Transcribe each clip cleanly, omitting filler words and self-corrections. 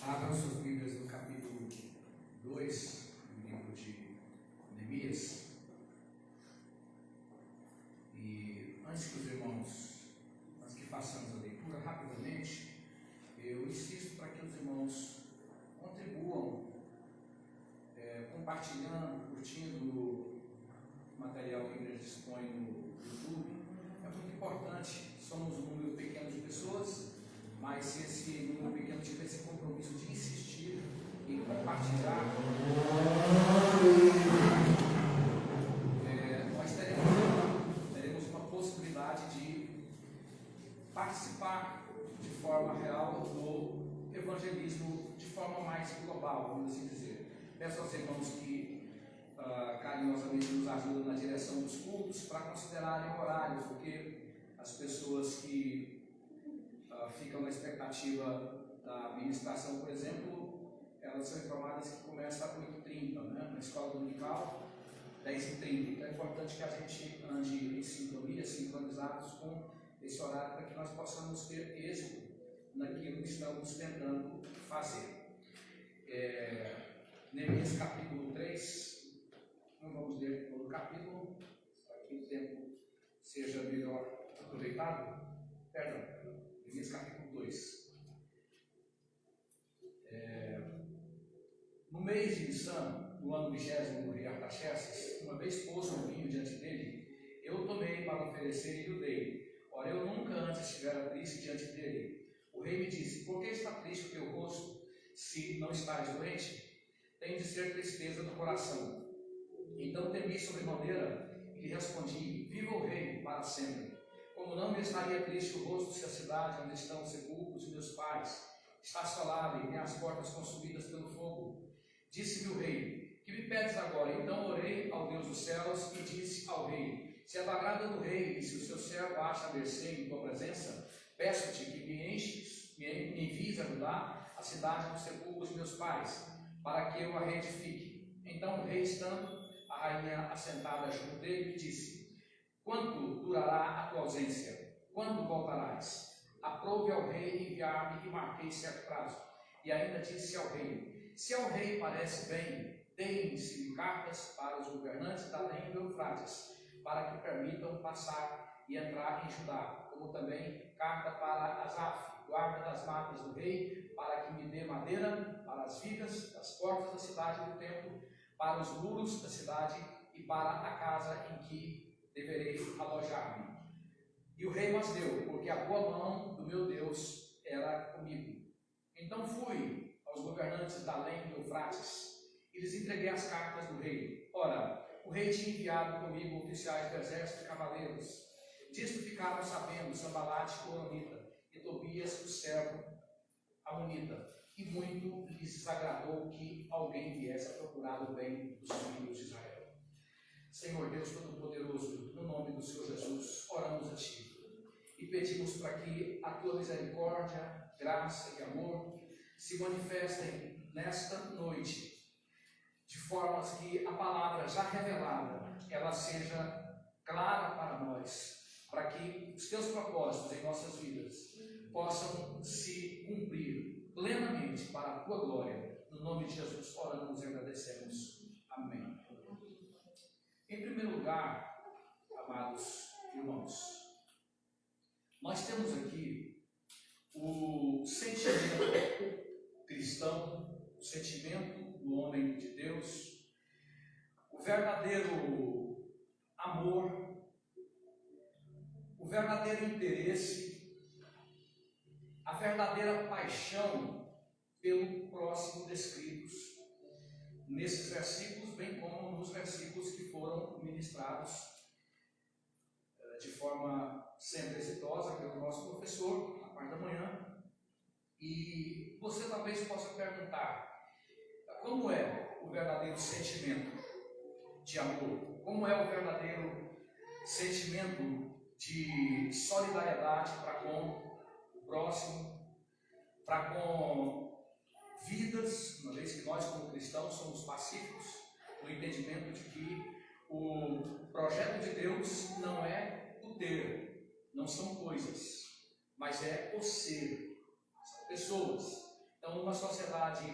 Abram suas Bíblias no capítulo 2 do livro de Neemias. E antes que os irmãos, antes que façamos a leitura rapidamente, eu insisto para que os irmãos contribuam, compartilhando, curtindo o material que a igreja dispõe no YouTube. É muito importante. Somos um número pequeno de pessoas, mas se esse número pequeno tiver esse compromisso de insistir em compartilhar, nós teremos uma possibilidade de participar de forma real do evangelismo de forma mais global, vamos assim dizer. Peço aos irmãos que carinhosamente nos ajudam na direção dos cultos para considerarem o horário, porque as pessoas que ficam na expectativa da ministração, por exemplo, elas são informadas que começa às 8h30, né? Na escola dominical, 10h30. Então é importante que a gente ande em sintonia, sincronizados com esse horário, para que nós possamos ter êxito naquilo que estamos tentando fazer. Neemias capítulo 3, não vamos ler todo o capítulo, para que o tempo seja melhor aproveitado. Neemias capítulo 2. No mês de Nissan, no ano 20º do rei Artaxerxes, uma vez posto um vinho diante dele, eu tomei para oferecer e o dei. Ora, eu nunca antes estivera triste diante dele. O rei me disse: por que está triste o teu rosto, se não estás doente? Tem de ser tristeza do coração. Então temi sobremaneira e lhe respondi: viva o rei para sempre. Como não me estaria triste o rosto se a cidade onde estão os sepulcros de meus pais está assolada e tem as portas consumidas pelo fogo? Disse-me o rei: que me pedes agora? Então orei ao Deus dos céus e disse ao rei: se é do agrado do rei e se o seu servo acha mercê em tua presença, peço-te que me envies ajudar a cidade dos sepulcros de meus pais, para que eu a reedifique. Então o rei, estando a rainha assentada junto dele, me disse: quanto durará a tua ausência? Quando voltarás? Aprove ao rei enviar-me e marquei certo prazo. E ainda disse ao rei: se ao rei parece bem, deem-se cartas para os governantes da além do Eufrates, para que permitam passar e entrar em Judá, como também carta para Asaf, guarda das matas do rei, para que me dê madeira para as vigas das portas da cidade e do templo, para os muros da cidade e para a casa em que deverei alojar-me. E o rei mas deu, porque a boa mão do meu Deus era comigo. Então fui aos governantes da além do Eufrates e lhes entreguei as cartas do rei. Ora, o rei tinha enviado comigo oficiais do exército e cavaleiros. Disto ficaram sabendo Sanbalate, o Horonita, e Tobias, o servo amonita. E muito lhes desagradou que alguém viesse a procurar o bem dos filhos de Israel. Senhor Deus Todo-Poderoso, no nome do Senhor Jesus, oramos a Ti e pedimos para que a Tua misericórdia, graça e amor se manifestem nesta noite, de forma que a palavra já revelada, ela seja clara para nós, para que os Teus propósitos em nossas vidas possam se cumprir plenamente para a Tua glória. No nome de Jesus, oramos e agradecemos. Amém. Em primeiro lugar, amados irmãos, nós temos aqui o sentimento cristão, o sentimento do homem de Deus, o verdadeiro amor, o verdadeiro interesse, a verdadeira paixão pelo próximo descritos nesses versículos, bem como nos versículos que foram ministrados de forma sempre exitosa pelo nosso professor, na parte da manhã. E você talvez possa perguntar: como é o verdadeiro sentimento de amor? Como é o verdadeiro sentimento de solidariedade para com o próximo, para com vidas, uma vez que nós, como cristãos, somos pacíficos, no entendimento de que o projeto de Deus não é o ter, não são coisas, mas é o ser, são pessoas. Então Então, uma sociedade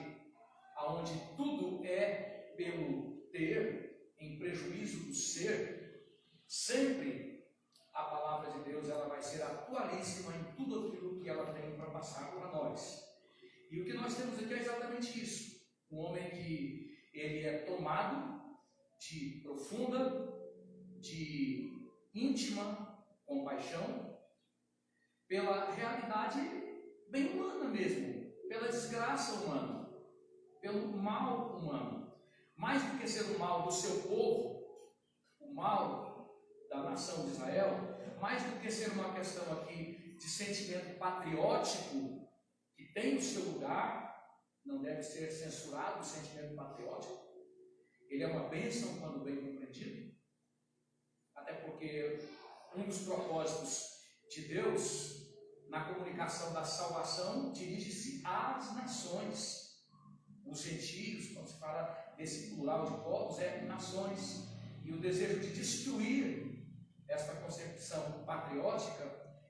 onde tudo é pelo ter, em prejuízo do ser, sempre a palavra de Deus ela vai ser atualíssima em tudo aquilo que ela tem para passar para nós. E o que nós temos aqui é exatamente isso. Um homem que ele é tomado de profunda, de íntima compaixão pela realidade bem humana mesmo, pela desgraça humana, pelo mal humano. Mais do que ser o mal do seu povo, o mal da nação de Israel, mais do que ser uma questão aqui de sentimento patriótico, que tem o seu lugar, não deve ser censurado o sentimento patriótico, ele é uma bênção quando bem compreendido, até porque um dos propósitos de Deus na comunicação da salvação dirige-se às nações. Os gentios, quando se fala desse plural de povos, é nações. E o desejo de destruir esta concepção patriótica,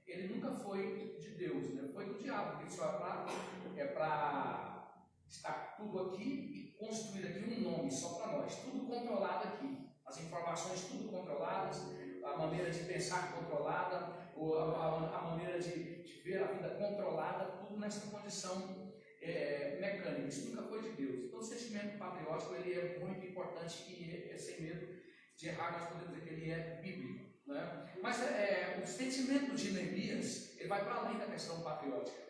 ele nunca foi de Deus, né? Foi do diabo, porque só é para estar tudo aqui e construir aqui um nome só para nós, tudo controlado aqui, as informações tudo controladas, a maneira de pensar controlada, ou a maneira de ver a vida controlada, tudo nessa condição mecânica. Isso nunca foi de Deus. Então o sentimento patriótico ele é muito importante e sem medo de errar nós podemos dizer que ele é bíblico, né? Mas o sentimento de Neemias ele vai para além da questão patriótica,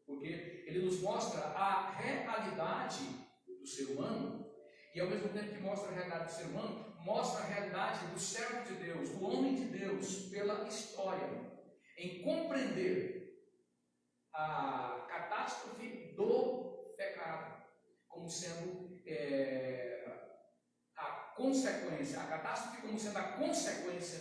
porque ele nos mostra a realidade do ser humano e ao mesmo tempo que mostra a realidade do ser humano, mostra a realidade do servo de Deus, do homem de Deus pela história, em compreender a catástrofe do pecado como sendo a consequência, a catástrofe como sendo a consequência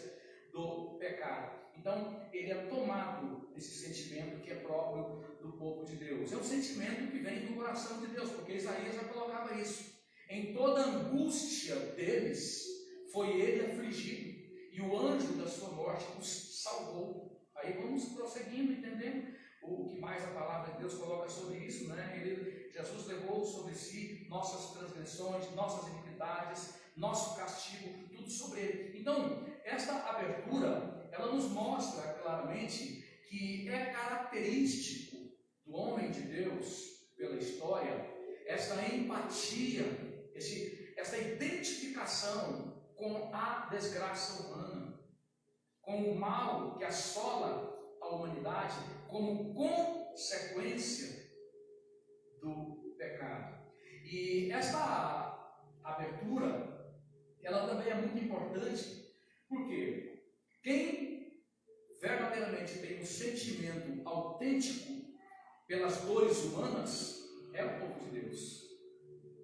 do pecado. Então, ele é tomado desse sentimento que é próprio do povo de Deus. É um sentimento que vem do coração de Deus, porque Isaías já colocava isso. Em toda a angústia deles, foi ele afligido, e o anjo da sua morte os salvou. Aí vamos prosseguindo, entendendo o que mais a palavra de Deus coloca sobre isso, né? Jesus levou sobre si nossas transgressões, nossas iniquidades, nosso castigo, tudo sobre ele. Então, esta abertura, ela nos mostra claramente que é característico do homem de Deus, pela história, esta empatia, essa identificação com a desgraça humana, com o mal que assola a humanidade como consequência do pecado. E esta abertura, ela também é muito importante, porque quem verdadeiramente tem um sentimento autêntico pelas dores humanas é o povo de Deus,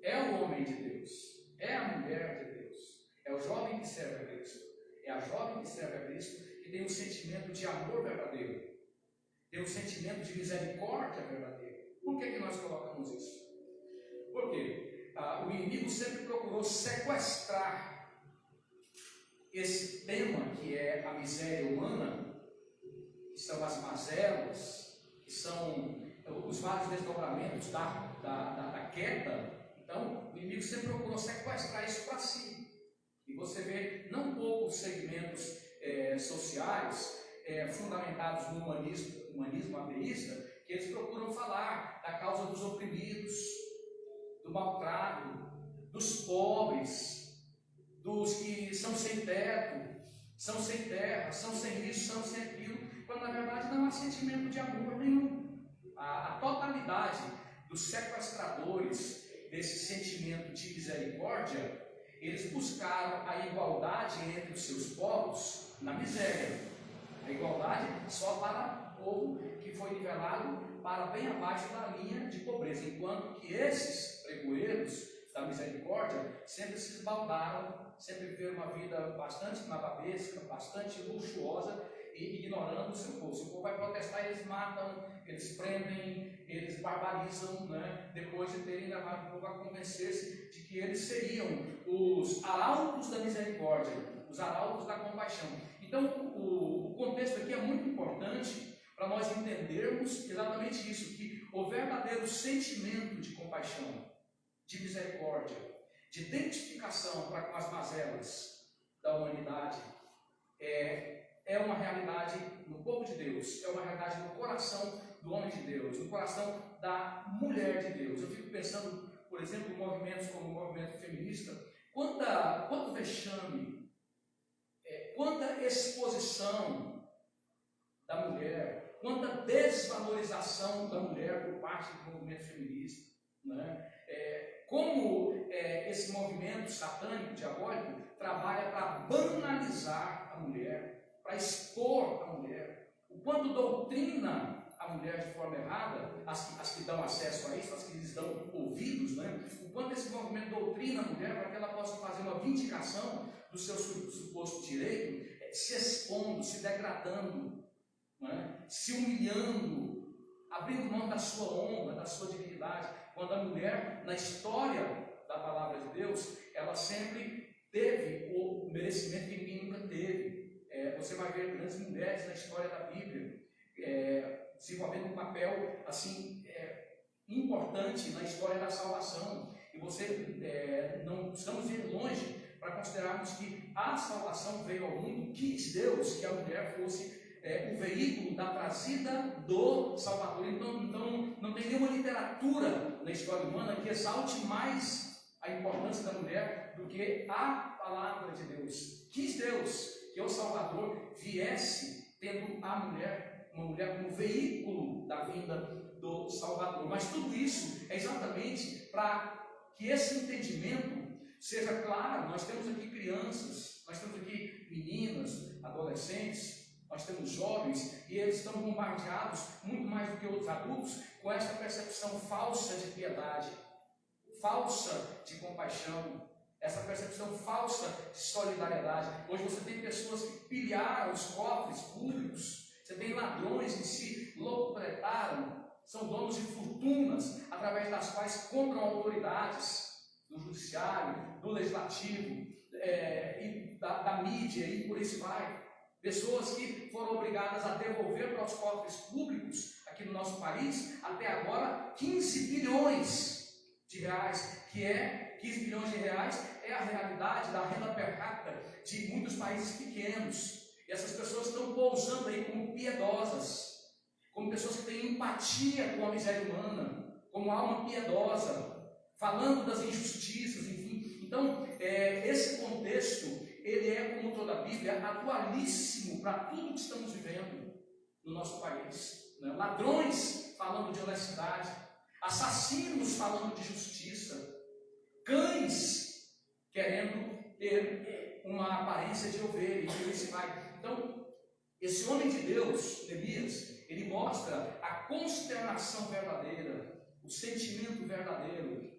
é o homem de Deus, é a mulher de Deus, é o jovem que serve a Cristo, é a jovem que serve a Cristo, que tem um sentimento de amor verdadeiro, tem um sentimento de misericórdia verdadeira. Por que nós colocamos isso? Porque o inimigo sempre procurou sequestrar esse tema que é a miséria humana, que são as mazelas, que são os vários desdobramentos da queda. Então, o inimigo sempre procurou sequestrar isso para si. E você vê não poucos segmentos sociais fundamentados no humanismo ateísta, que eles procuram falar da causa dos oprimidos, do maltrato, dos pobres, dos que são sem teto, são sem terra, são sem isso, são sem aquilo, quando na verdade não há sentimento de amor nenhum. A totalidade dos sequestradores desse sentimento de misericórdia, eles buscaram a igualdade entre os seus povos na miséria. A igualdade só para o povo que foi nivelado para bem abaixo da linha de pobreza, enquanto que esses pregoeiros da misericórdia sempre se esbaldaram, sempre viveram uma vida bastante nababesca, bastante luxuosa e ignorando o seu povo. Se o povo vai protestar, eles matam, eles prendem, eles barbarizam, né? Depois de terem levado o povo a convencer-se de que eles seriam os arautos da misericórdia, os arautos da compaixão. Então, o contexto aqui é muito importante para nós entendermos exatamente isso, que o verdadeiro verdadeiro sentimento de compaixão, de misericórdia, de identificação para com as mazelas da humanidade, é uma realidade no povo de Deus, é uma realidade no coração do homem de Deus, no coração da mulher de Deus. Eu fico pensando, por exemplo, em movimentos como o movimento feminista, quanto vexame, quanta exposição da mulher, quanta desvalorização da mulher por parte do movimento feminista, né? Como esse movimento satânico, diabólico, trabalha para banalizar a mulher, para expor a mulher, o quanto doutrina a mulher de forma errada, as que dão acesso a isso, as que lhes dão ouvidos, né? O quanto esse movimento doutrina a mulher para que ela possa fazer uma vindicação do seu suposto direito, se expondo, se degradando, né? Se humilhando, abrindo mão da sua honra, da sua dignidade, quando a mulher, na história da palavra de Deus, ela sempre teve o merecimento que ninguém nunca teve. Você vai ver grandes mulheres na história da Bíblia, desenvolvendo um papel assim importante na história da salvação. E não estamos indo longe para considerarmos que a salvação veio ao mundo, quis Deus que a mulher fosse o veículo da trazida do Salvador. Então não tem nenhuma literatura na história humana que exalte mais a importância da mulher do que a palavra de Deus. Quis Deus que o Salvador viesse tendo uma mulher como veículo da vinda do Salvador. Mas tudo isso é exatamente para que esse entendimento seja claro. Nós temos aqui crianças, nós temos aqui meninas, adolescentes, nós temos jovens, e eles estão bombardeados, muito mais do que outros adultos, com essa percepção falsa de piedade, falsa de compaixão, essa percepção falsa de solidariedade. Hoje você tem pessoas que pilharam os cofres públicos, você tem ladrões que se locupletaram, são donos de fortunas, através das quais compram autoridades do judiciário, do legislativo, e da mídia, e por aí se vai. Pessoas que foram obrigadas a devolver para os cofres públicos aqui no nosso país, até agora, 15 bilhões de reais, 15 bilhões de reais é a realidade da renda per capita de muitos países pequenos. E essas pessoas estão pousando aí como piedosas, como pessoas que têm empatia com a miséria humana, como alma piedosa, falando das injustiças, enfim. Então, esse contexto, ele é, como toda a Bíblia, atualíssimo para tudo que estamos vivendo no nosso país, né? Ladrões falando de honestidade, assassinos falando de justiça, cães querendo ter uma aparência de ovelha, e por aí se vai. Então, esse homem de Deus, Neemias, ele mostra a consternação verdadeira, o sentimento verdadeiro,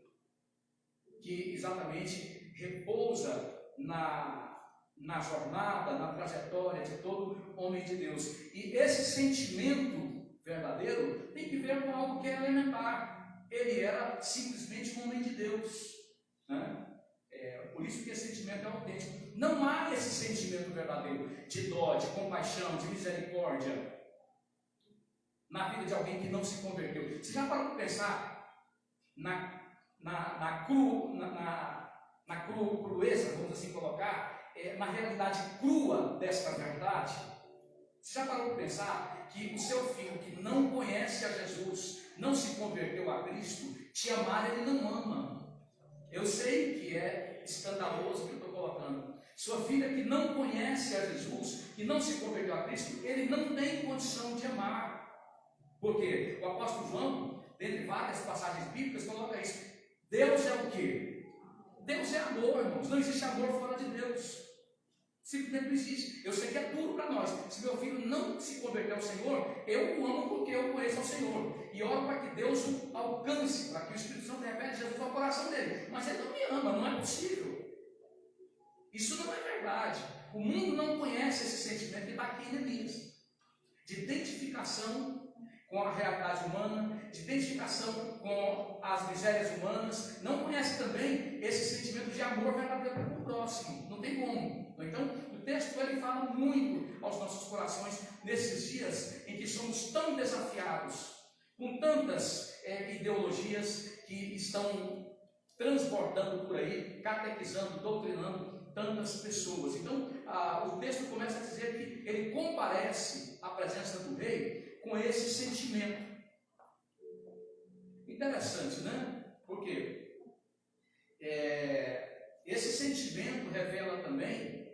que exatamente repousa na jornada, na trajetória de todo homem de Deus. E esse sentimento verdadeiro tem que ver com algo que é elementar. Ele era simplesmente um homem de Deus, né? Por isso que esse sentimento é autêntico. Não há esse sentimento verdadeiro de dó, de compaixão, de misericórdia na vida de alguém que não se converteu. Você já parou para pensar na crueza, vamos assim colocar, na realidade crua desta verdade? Você já parou para pensar que o seu filho que não conhece a Jesus, não se converteu a Cristo, te amar ele não ama? Eu sei que é escandaloso o que eu estou colocando. Sua filha que não conhece a Jesus, que não se converteu a Cristo, ele não tem condição de amar. Porque o apóstolo João, dentre várias passagens bíblicas, coloca isso. Deus é o quê? Deus é amor, irmãos. Não existe amor fora de Deus. Simplesmente não existe. Eu sei que é duro para nós. Se meu filho não se converter ao Senhor, eu o amo porque eu conheço ao Senhor. E oro para que Deus o alcance, para que o Espírito Santo revele Jesus ao coração dele. Mas ele não me ama, não é possível. Isso não é verdade. O mundo não conhece esse sentimento que está aqui em Neemias, de identificação com a realidade humana, de identificação com as misérias humanas. Não conhece também esse sentimento de amor verdadeiro para o próximo. Não tem como. Então, o texto ele fala muito aos nossos corações nesses dias em que somos tão desafiados, com tantas e ideologias que estão transbordando por aí, catequizando, doutrinando tantas pessoas. Então, o texto começa a dizer que ele comparece à presença do rei com esse sentimento. Interessante, né? Porque esse sentimento revela também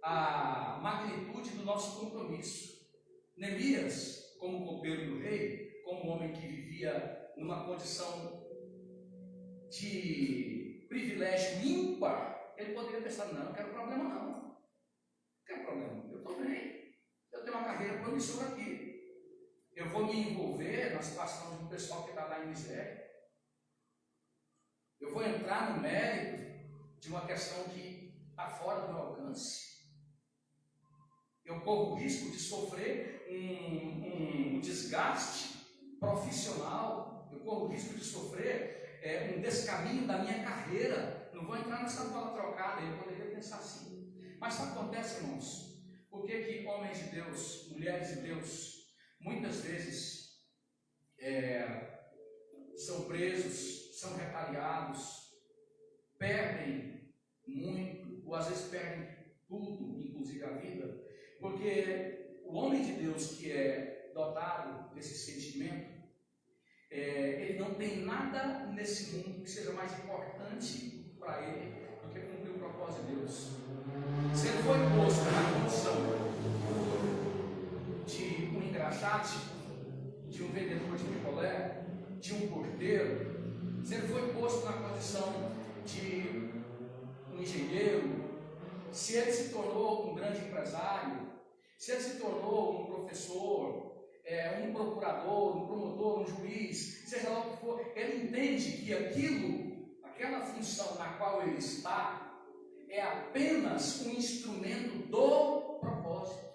a magnitude do nosso compromisso. Neemias, como copeiro do rei, como homem que vivia numa condição de privilégio ímpar, ele poderia pensar: não, não quero problema não quero problema, eu estou bem, eu tenho uma carreira promissora aqui, eu vou me envolver na situação de um pessoal que está lá em miséria, eu vou entrar no mérito de uma questão que está fora do meu alcance, eu corro o risco de sofrer um desgaste profissional, eu corro o risco de sofrer um descaminho da minha carreira, não vou entrar nessa bola trocada. Eu poderia pensar assim. Mas sabe o que acontece, irmãos? Por que homens de Deus, mulheres de Deus, muitas vezes são presos, são retaliados, perdem muito, ou às vezes perdem tudo, inclusive a vida? Porque o homem de Deus que é dotado desse sentimento, ele não tem nada nesse mundo que seja mais importante para ele do que cumprir o propósito de Deus. Se ele foi posto na condição de um engraxate, de um vendedor de picolé, de um porteiro, se ele foi posto na condição de um engenheiro, se ele se tornou um grande empresário, se ele se tornou um professor, um procurador, um promotor, um juiz, seja lá o que for, ele entende que aquela função na qual ele está, é apenas um instrumento do propósito.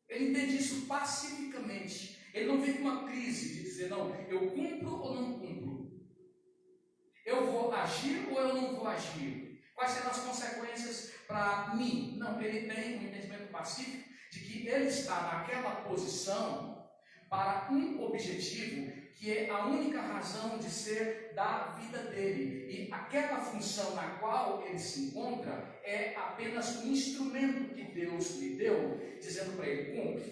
Ele entende isso pacificamente. Ele não vive uma crise de dizer: não, eu cumpro ou não cumpro, eu vou agir ou eu não vou agir, quais serão as consequências para mim. Não, ele tem um entendimento pacífico de que ele está naquela posição para um objetivo que é a única razão de ser da vida dele, e aquela função na qual ele se encontra é apenas um instrumento que Deus lhe deu, dizendo para ele: cumpre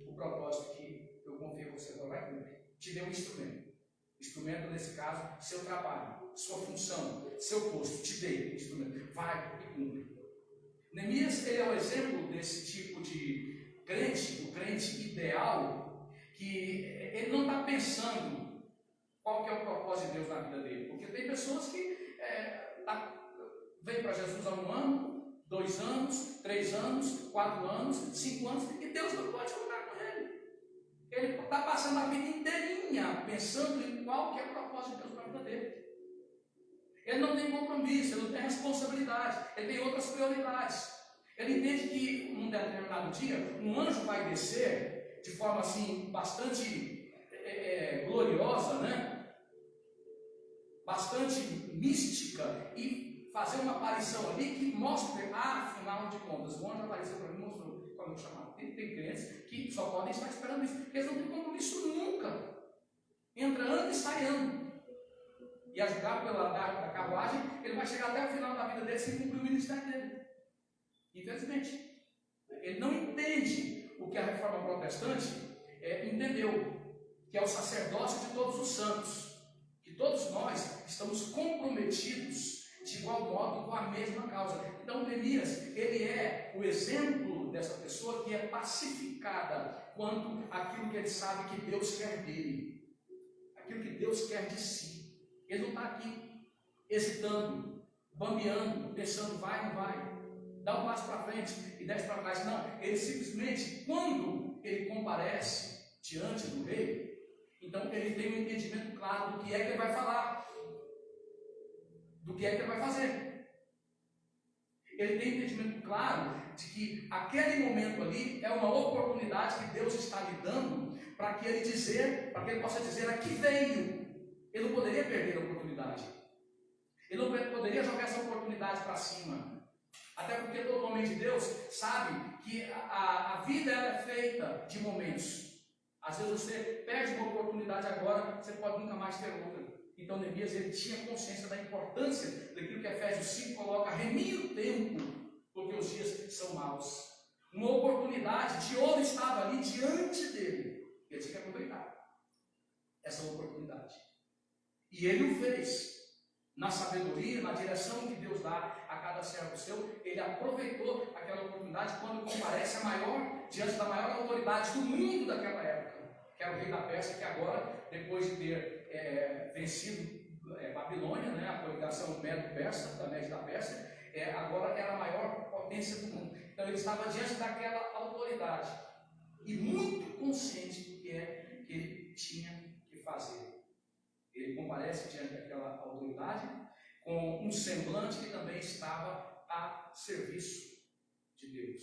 o propósito que eu confio em você, não vai cumprir. Te deu um instrumento. Instrumento, nesse caso, seu trabalho, sua função, seu posto. Te dei um instrumento. Vai e cumpre. Neemias, ele é o exemplo desse tipo de crente, o crente ideal, que ele não está pensando qual que é o propósito de Deus na vida dele. Porque tem pessoas que vêm para Jesus há 1 ano, 2 anos, 3 anos, 4 anos, 5 anos, e Deus não pode contar com ele. Ele está passando a vida inteirinha pensando em qual que é o propósito de Deus para a vida dele. Ele não tem compromisso, ele não tem responsabilidade, ele tem outras prioridades. Ele entende que num determinado dia um anjo vai descer de forma assim bastante gloriosa, né? Bastante mística, e fazer uma aparição ali que mostre, afinal de contas, o anjo apareceu para mim e mostrou qual é o chamado. Tem crentes que só podem estar esperando isso, porque eles não têm compromisso nunca. Entra ano e sai ano. E a julgar pela andar da carruagem, ele vai chegar até o final da vida dele sem cumprir o ministério dele. Infelizmente. Ele não entende o que a reforma protestante entendeu, que é o sacerdócio de todos os santos, que todos nós estamos comprometidos de igual modo com a mesma causa. Então Neemias, ele é o exemplo dessa pessoa que é pacificada quanto àquilo que ele sabe que Deus quer dele, aquilo que Deus quer de si. Ele não está aqui hesitando, bambeando, pensando vai ou não vai, dá um passo para frente e desce para trás. Não, ele simplesmente, quando ele comparece diante do rei, então ele tem um entendimento claro do que é que ele vai falar, do que é que ele vai fazer. Ele tem um entendimento claro de que aquele momento ali é uma oportunidade que Deus está lhe dando para que ele possa dizer: aqui veio. Ele não poderia perder a oportunidade. Ele não poderia jogar essa oportunidade para cima. Até porque todo homem de Deus sabe que a vida ela é feita de momentos. Às vezes você perde uma oportunidade agora, você pode nunca mais ter outra. Então Neemias ele tinha consciência da importância daquilo que Efésios 5 coloca: remir o tempo, porque os dias são maus. Uma oportunidade de ouro estava ali diante dele. Ele tinha que aproveitar essa oportunidade. E ele o fez. Na sabedoria, na direção que Deus dá a cada servo seu, ele aproveitou aquela oportunidade quando comparece diante da maior autoridade do mundo daquela época, que era o rei da Pérsia, que agora, depois de ter vencido Babilônia, né, a coligação Medo-Persa, da Média da Pérsia, agora era a maior potência do mundo. Então ele estava diante daquela autoridade e muito consciente do que ele tinha que fazer. Ele comparece diante daquela autoridade com um semblante que também estava a serviço de Deus.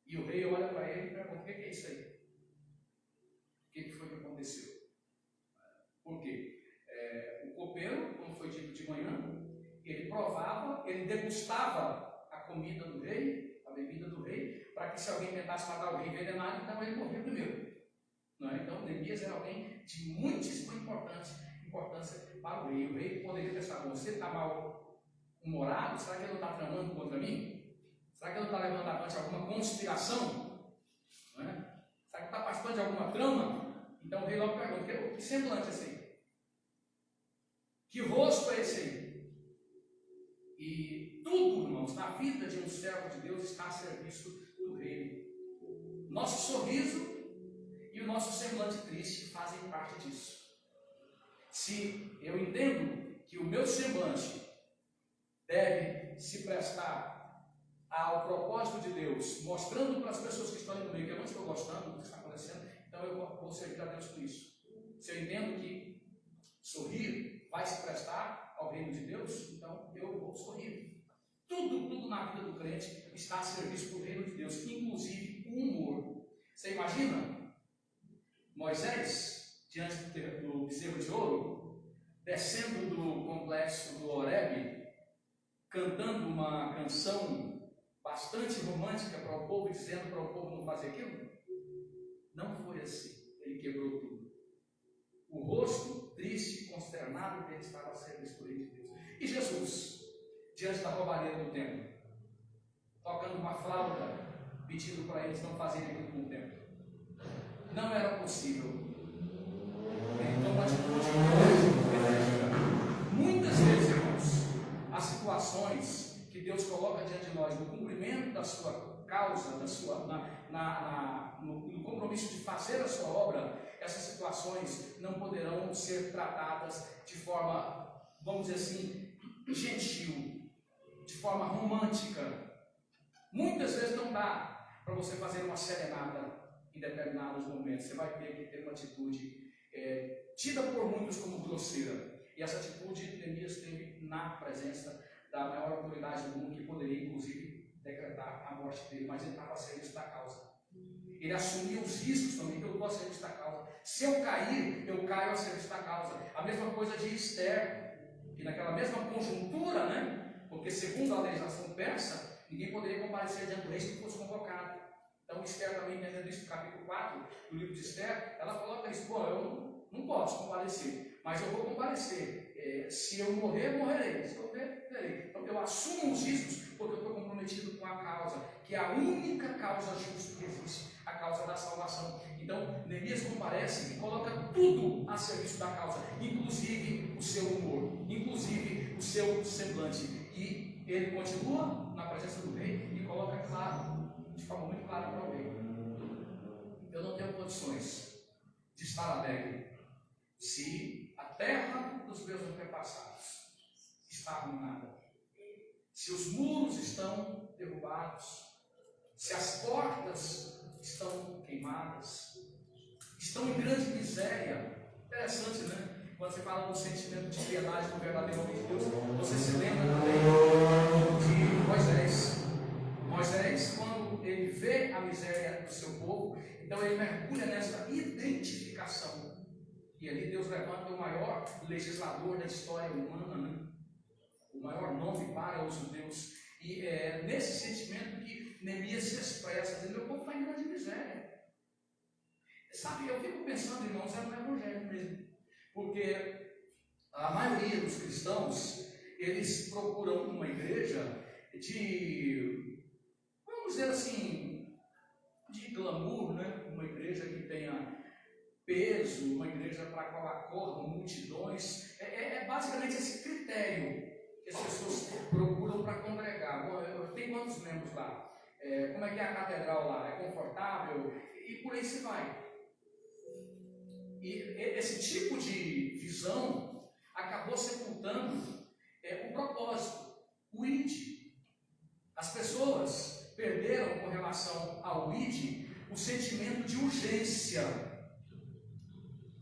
E o rei olha para ele e pergunta: o que é isso aí? O que foi que aconteceu? Por quê? O copeiro, como foi dito de manhã, ele provava, ele degustava a comida do rei, a bebida do rei, para que se alguém tentasse matar o rei envenenado, então ele morria primeiro. Não é? Então, Neemias era alguém de muitíssima importância para o rei. O rei poderia pensar: você está mal-humorado? Será que ele não está tramando contra mim? Será que ele não está levando avante alguma conspiração? Não é? Será que está participando de alguma trama? Então o rei logo pergunta: que semblante é esse aí? Que rosto é esse aí? E tudo, irmãos, na vida de um servo de Deus está a serviço do reino. Nosso sorriso e o nosso semblante triste fazem parte disso. Se eu entendo que o meu semblante deve se prestar ao propósito de Deus, mostrando para as pessoas que estão ali no meio que eu não estou gostando do que está acontecendo, então eu vou servir a Deus com isso. Se eu entendo que sorrir vai se prestar ao reino de Deus, então eu vou sorrir. Tudo na vida do crente está a serviço do reino de Deus, inclusive o humor. Você imagina Moisés, diante do bezerro de ouro, descendo do complexo do Horebe, cantando uma canção bastante romântica para o povo, dizendo para o povo não fazer aquilo? Não foi assim. Ele quebrou tudo. O rosto triste e consternado dele estava a serviço do reino de Deus. E Jesus, diante da roubalheira do templo, tocando uma flauta, pedindo para eles não fazerem aquilo com o templo. Não era possível. Ele tomou atitude muitas vezes, irmãos, as situações que Deus coloca diante de nós, no cumprimento da sua causa, no compromisso de fazer a sua obra, essas situações não poderão ser tratadas de forma, vamos dizer assim, gentil, de forma romântica. Muitas vezes não dá para você fazer uma serenata em determinados momentos. Você vai ter que ter uma atitude tida por muitos como grosseira. E essa atitude Neemias teve na presença da maior autoridade do mundo, que poderia inclusive decretar a morte dele, mas ele estava a serviço da causa. Ele assumia os riscos também: eu estou a serviço da causa. Se eu cair, eu caio a serviço da causa. A mesma coisa de Esther, que naquela mesma conjuntura, né? Porque segundo a legislação persa, ninguém poderia comparecer diante do rei se não fosse convocado. Então Esther também, entendendo isso no capítulo 4 do livro de Esther, ela coloca isso: eu não posso comparecer, mas eu vou comparecer. Se eu morrer, morrerei. Se eu morrer, morrerei. Então eu assumo os riscos porque eu estou comprometido com a causa, que é a única causa justa que existe, a causa da salvação. Então Neemias comparece e coloca tudo a serviço da causa, inclusive o seu humor, inclusive o seu semblante. E ele continua na presença do rei e coloca claro, de forma muito clara para o rei: eu não tenho condições de estar alegre se a terra dos meus antepassados está arruinada, se os muros estão derrubados, se as portas estão queimadas, estão em grande miséria. Interessante, né? Quando você fala do sentimento de piedade do verdadeiro homem de Deus, você se lembra também de Moisés. Moisés, quando ele vê a miséria do seu povo, então ele mergulha nessa identificação. E ali Deus levanta o maior legislador da história humana, né? O maior nome para os judeus. E é nesse sentimento que Neemias se expressa, dizendo: meu povo está em grande miséria. Sabe, eu fico pensando, irmãos, é no evangelho mesmo. Porque a maioria dos cristãos, eles procuram uma igreja de, vamos dizer assim, de glamour, né? Uma igreja que tenha peso, uma igreja para a qual acordam multidões. É basicamente esse critério que as pessoas procuram para congregar. Tem quantos membros lá? Como é que é a catedral lá? É confortável? E por aí se vai. E esse tipo de visão acabou sepultando o propósito, o id. As pessoas perderam com relação ao id o sentimento de urgência.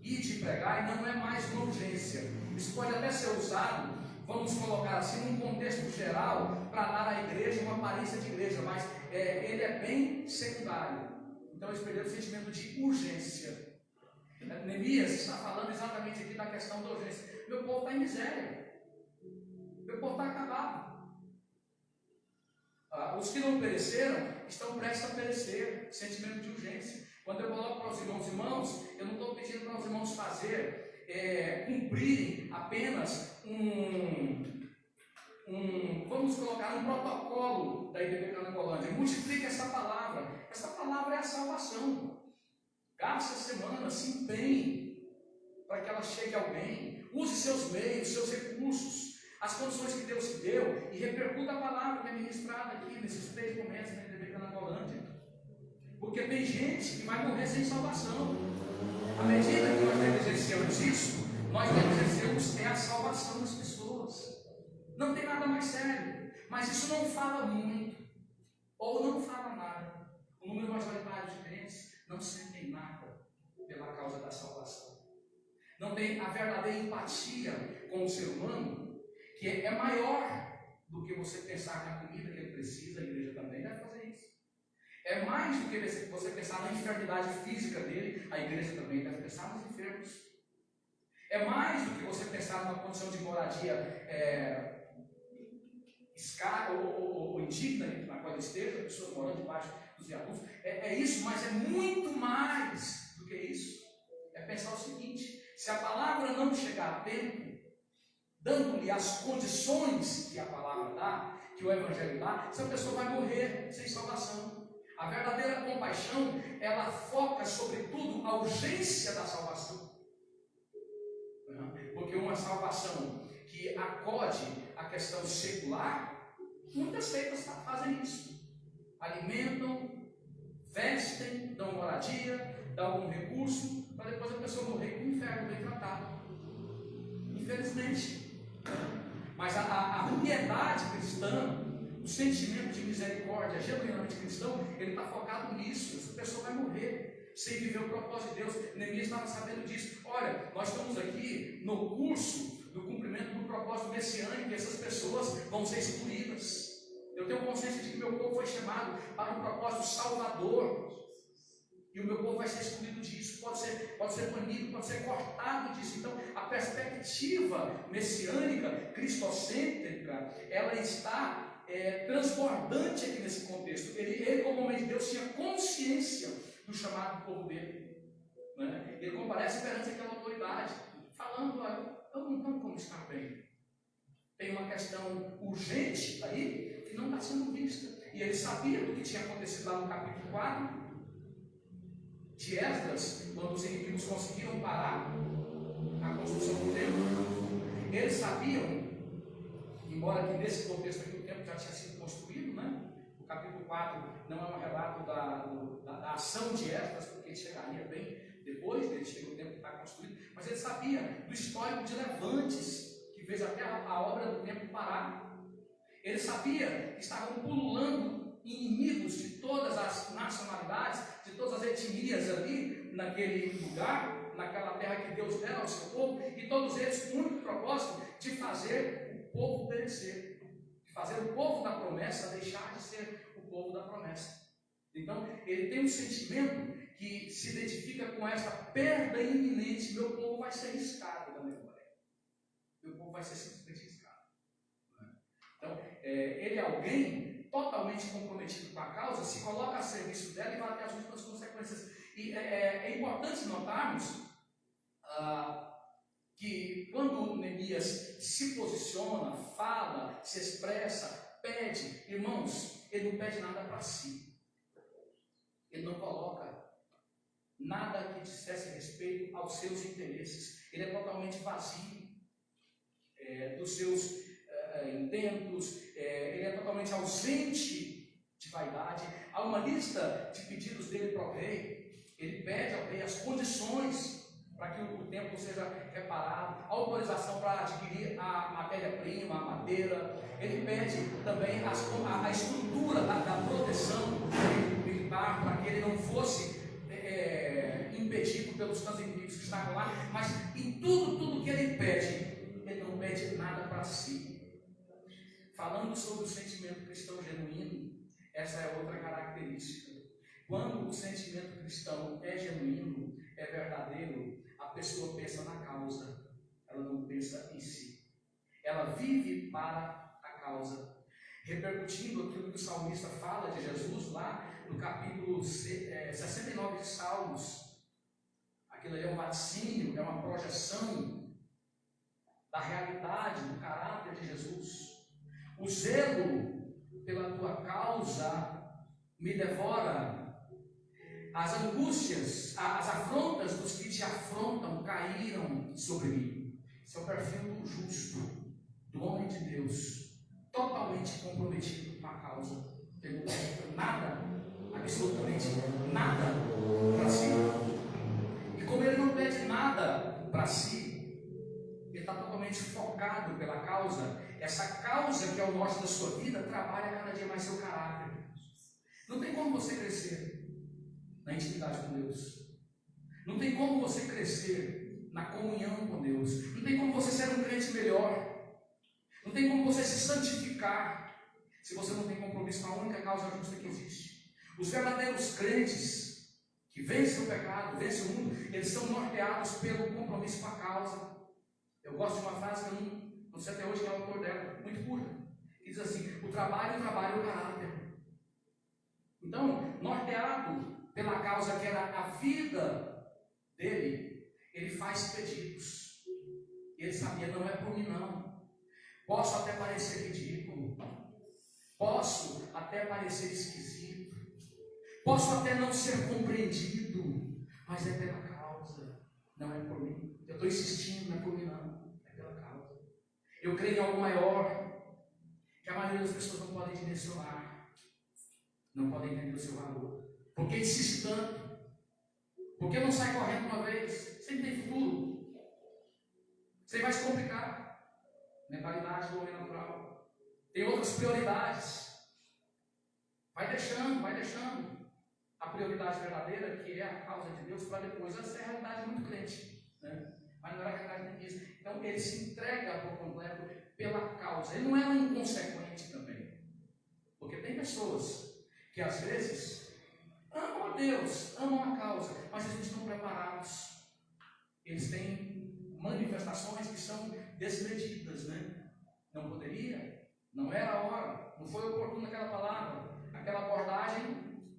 Id pregar e não é mais uma urgência. Isso pode até ser usado, vamos colocar assim, num contexto geral, para dar à igreja uma aparência de igreja, mas ele é bem secundário. Então eles perderam o sentimento de urgência. Neemias está falando exatamente aqui da questão da urgência. Meu povo está em miséria. Meu povo está acabado. Os que não pereceram estão prestes a perecer. Sentimento de urgência. Quando eu coloco para os irmãos, eu não estou pedindo para os irmãos cumprirem apenas vamos colocar um protocolo da IBP Canacolândia. Multiplique essa palavra. Essa palavra é a salvação. Gaste a semana, se empenhe para que ela chegue a alguém. Use seus meios, seus recursos, as condições que Deus te deu e repercuta a palavra que é ministrada aqui nesses 3 momentos da IBP Canacolândia. Porque tem gente que vai morrer sem salvação. À medida que nós negligenciamos isso, nós negligenciamos a salvação das pessoas. Não tem nada mais sério. Mas isso não fala muito, ou não fala nada. O número majoritário de crentes não sentem nada pela causa da salvação. Não tem a verdadeira empatia com o ser humano, que é maior do que você pensar na comida que ele precisa. A igreja também deve fazer isso. É mais do que você pensar na enfermidade física dele. A igreja também deve pensar nos enfermos. É mais do que você pensar numa condição de moradia escassa ou indigna na qual ele esteja, a pessoa morando debaixo dos viadutos. É isso, mas é muito mais do que isso. É pensar o seguinte: se a palavra não chegar a tempo, dando-lhe as condições que a palavra dá, que o evangelho dá, essa pessoa vai morrer sem salvação. A verdadeira compaixão, ela foca sobretudo a urgência da salvação. Porque uma salvação que acode a questão secular, muitas seitas fazem isso. Alimentam, vestem, dão moradia, dão algum recurso, para depois a pessoa morrer com o inferno bem tratado. Infelizmente. Mas a piedade cristã, o sentimento de misericórdia genuinamente cristão, ele está focado nisso. Essa pessoa vai morrer sem viver o propósito de Deus. Neemias estava sabendo disso. Olha, nós estamos aqui no curso do cumprimento do propósito messiânico, e essas pessoas vão ser excluídas. Eu tenho consciência de que meu povo foi chamado para um propósito salvador, e o meu povo vai ser excluído disso, pode ser banido, pode ser cortado disso. Então, a perspectiva messiânica, cristocêntrica, ela está transbordante aqui nesse contexto. Ele, como homem de Deus, tinha consciência do chamado do povo dele, né? Ele comparece perante aquela autoridade, falando: olha, eu não tenho como estar bem. Tem uma questão urgente aí que não está sendo vista. E ele sabia do que tinha acontecido lá no capítulo 4 de Esdras, quando os inimigos conseguiram parar a construção do templo. Eles sabiam, embora que nesse contexto aqui o templo já tinha sido construído, né? O capítulo 4 não é um relato da ação de Esdras, porque ele chegaria bem depois dele chegar o templo que está construído, mas ele sabia do histórico de levantes que fez até a obra do templo parar. Ele sabia que estavam pululando inimigos de todas as nacionalidades, de todas as etnias ali naquele lugar, naquela terra que Deus dera ao seu povo, e todos eles com o único propósito de fazer o povo perecer, de fazer o povo da promessa deixar de ser o povo da promessa. Então, ele tem um sentimento que se identifica com esta perda iminente. Meu povo vai ser riscado da memória. Meu povo vai ser simplesmente riscado. Então, ele é alguém totalmente comprometido com a causa, se coloca a serviço dela e vai até as últimas consequências. E é importante notarmos que quando Neemias se posiciona, fala, se expressa, pede, irmãos, ele não pede nada para si. Ele não coloca nada que dissesse respeito aos seus interesses. Ele é totalmente vazio dos seus intentos, ele é totalmente ausente de vaidade. Há uma lista de pedidos dele para o rei. Ele pede ao rei as condições para que o templo seja reparado, autorização para adquirir a matéria-prima, a madeira. Ele pede também a estrutura da proteção militar, para que ele não fosse impedido pelos tantos inimigos que estavam lá. Mas em tudo que ele pede, ele não pede nada para si. Falando sobre o sentimento cristão genuíno, essa é outra característica. Quando o sentimento cristão é genuíno, é verdadeiro, a pessoa pensa na causa, ela não pensa em si. Ela vive para a causa. Repercutindo aquilo que o salmista fala de Jesus lá no capítulo 69 de Salmos. Aquilo ali é um vaticínio, é uma projeção da realidade, do caráter de Jesus. O zelo pela tua causa me devora. As angústias, as afrontas dos que te afrontam caíram sobre mim. Esse é o perfil do justo, do homem de Deus, totalmente comprometido com a causa. Ele não pede nada, absolutamente nada para si. E como ele não pede nada para si, ele está totalmente focado pela causa. Essa causa que é o norte da sua vida trabalha cada dia mais seu caráter. Não tem como você crescer na intimidade com Deus. Não tem como você crescer na comunhão com Deus. Não tem como você ser um crente melhor. Não tem como você se santificar se você não tem compromisso com a única causa justa que existe. Os verdadeiros crentes que vencem o pecado, vencem o mundo, eles são norteados pelo compromisso com a causa. Eu gosto de uma frase que eu não sei até hoje quem é o autor dela, muito curta, que diz assim: o trabalho, o caráter. Então, norteado pela causa que era a vida dele, ele faz pedidos. Ele sabia, não é por mim não. Posso até parecer ridículo, posso até parecer esquisito, posso até não ser compreendido, mas é pela causa, não é por mim. Eu estou insistindo, não é por mim não, é pela causa. Eu creio em algo maior, que a maioria das pessoas não podem dimensionar, não podem entender o seu valor. Por que insiste tanto? Por que não sai correndo uma vez? Você não tem futuro. Você vai se complicar. Mentalidade do homem natural. Tem outras prioridades. Vai deixando a prioridade verdadeira, que é a causa de Deus, para depois. Essa é a realidade muito crente, né? Mas não era a realidade de Deus. Então ele se entrega por completo pela causa. Ele não é um inconsequente também. Porque tem pessoas que às vezes amam a Deus, amam a causa, mas eles não estão preparados. Eles têm manifestações que são desmedidas, né? Não poderia, não era a hora, não foi oportuna aquela palavra, aquela abordagem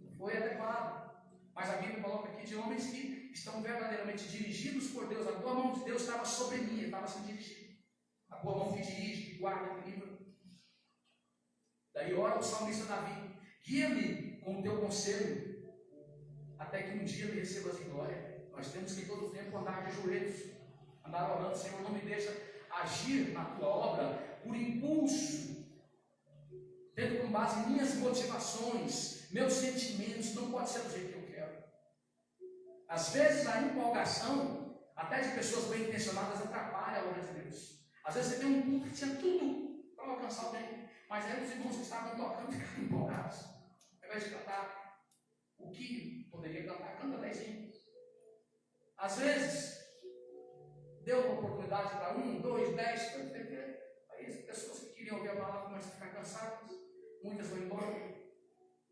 não foi adequada. Mas a Bíblia coloca aqui de homens que estão verdadeiramente dirigidos por Deus. A boa mão de Deus estava sobre mim, estava sendo dirigido. A boa mão que dirige, que guarda, que livra. Daí ora o salmista Davi: guia-me com o teu conselho, até que um dia me recebas em glória. Nós temos que em todo o tempo andar de joelhos, andar orando: Senhor, não me deixa agir na tua obra por impulso, tendo com base minhas motivações, meus sentimentos. Não pode ser do jeito que eu quero. Às vezes a empolgação, até de pessoas bem intencionadas, atrapalha a obra de Deus. Às vezes você tem um culto que tinha tudo para alcançar alguém, mas aí os irmãos que estavam tocando ficaram empolgados. Ao invés de cantar o que poderia cantar, canta 10 hinos. Às vezes, deu uma oportunidade para 1, 2, 10, aí as pessoas que queriam ouvir a palavra começam a ficar cansadas, muitas vão embora,